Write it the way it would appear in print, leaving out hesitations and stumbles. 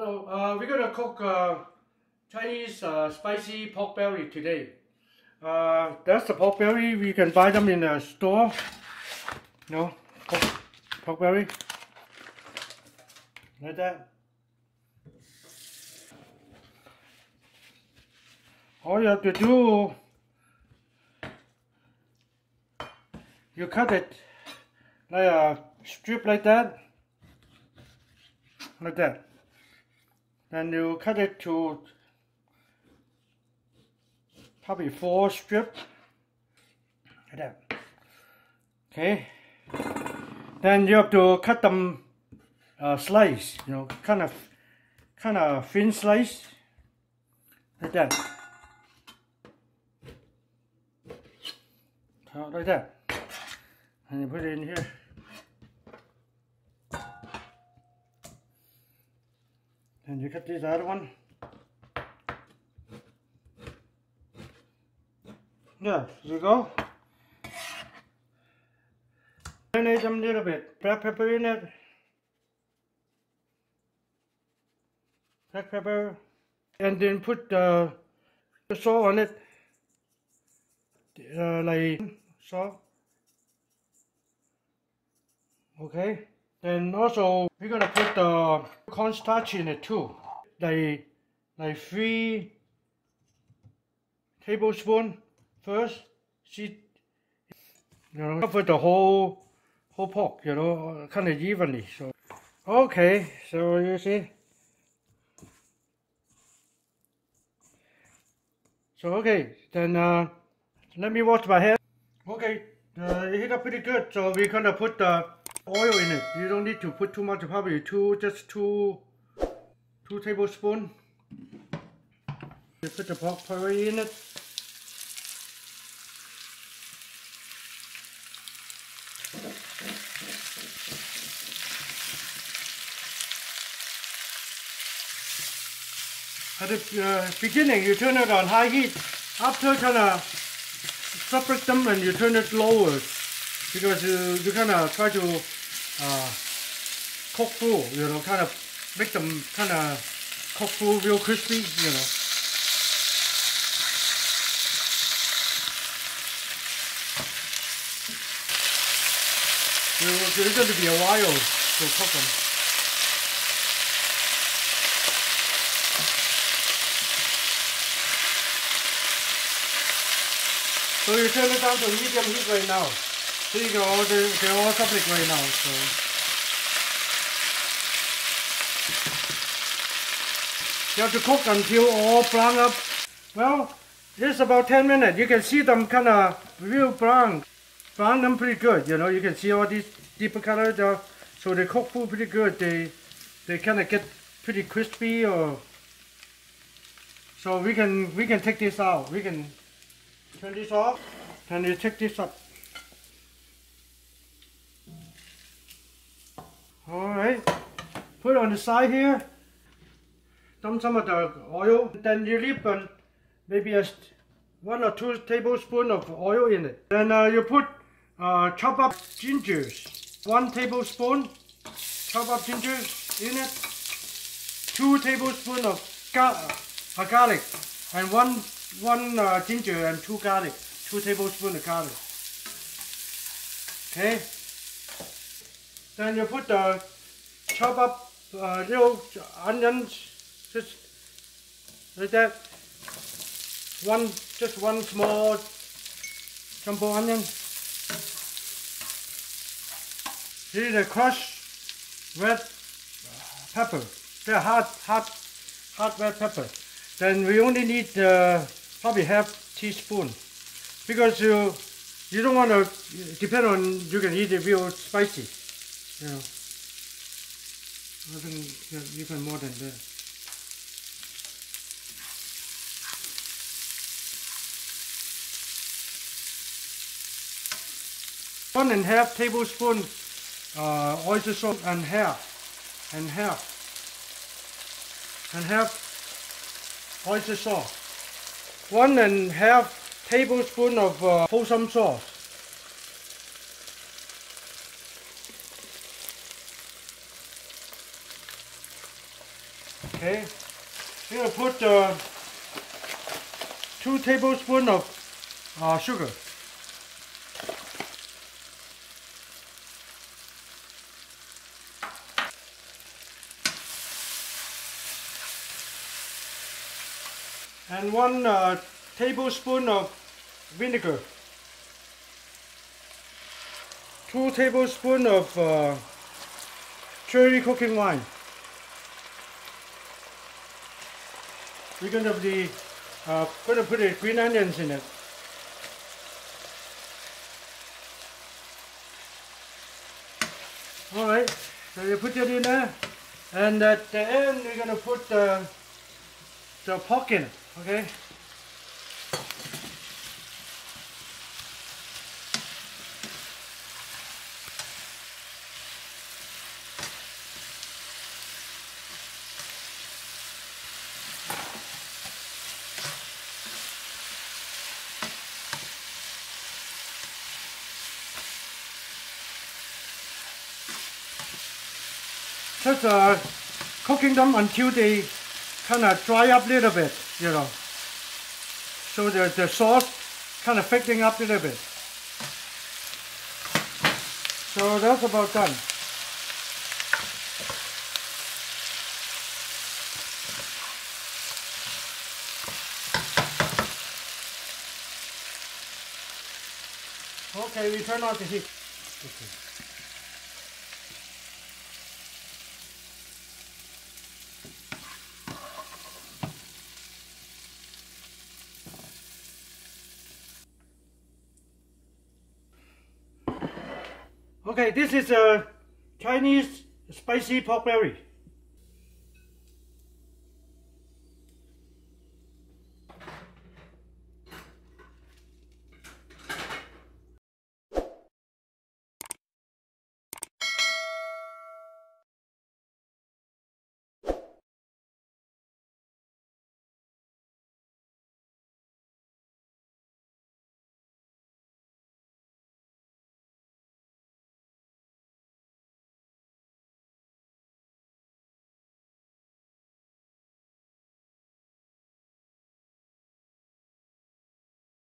Hello, we're gonna cook Chinese spicy pork belly today. That's the pork belly. We can buy them in a store. No, pork belly like that. All you have to do, you cut it like a strip like that, Then you cut it to probably 4 strips like that. Okay. Then you have to cut them slice, kind of thin slice like that. Like that. And you put it in here. And you cut this other one. Yeah, there you go. Marinate them a little bit. Black pepper in it. Black pepper. And then put the salt on it. Like salt. Okay. Then also we're gonna put the cornstarch in it too. Like 3 tablespoons first. Cover the whole pork, kind of evenly. So okay, so you see. So okay, then let me wash my hands. Okay, it heat up pretty good. So we're gonna put the oil in it. You don't need to put too much, probably just two tablespoons. You put the pork belly in it. At the beginning, you turn it on high heat. After kind of separate them and you turn it lower, because you kind of try to cook through, kind of make them kind of cook through real crispy, It's going to be a while to cook them. So you turn it down to medium heat right now. So you go, they're all public right now. So you have to cook until all brown up. Well, just about 10 minutes. You can see them kind of real brown. Brown them pretty good. You can see all these deeper color. So they cook food pretty good. They kind of get pretty crispy. So we can take this out. We can turn this off, and you take this up. Alright, put it on the side here. Dump some of the oil. Then you leave maybe 1 or 2 tablespoons of oil in it. Then you put chop up gingers. 1 tablespoon chop up gingers in it. 2 tablespoons of garlic, and one ginger and 2 garlic, 2 tablespoons of garlic. Okay. Then you put the chop up little onions, just like that. Just one small jumbo onion. This is a crushed red pepper. They're hard red pepper. Then we only need probably ½ teaspoon, because you don't want to depend on, you can eat it real spicy, I think even more than that. 1½ tablespoon oyster sauce, and half oyster sauce. 1½ tablespoon of wholesome sauce. Okay, we're gonna put 2 tablespoons of sugar. And 1 tablespoon of vinegar. 2 tablespoons of cherry cooking wine. We're going to be put the green onions in it. All right, so you put that in there, and at the end we're going to put the pork in it. Okay. Just cooking them until they kind of dry up a little bit, you know. So the sauce kind of thickening up a little bit. So that's about done. Okay, we turn on the heat. Okay, this is a Chinese spicy pork belly.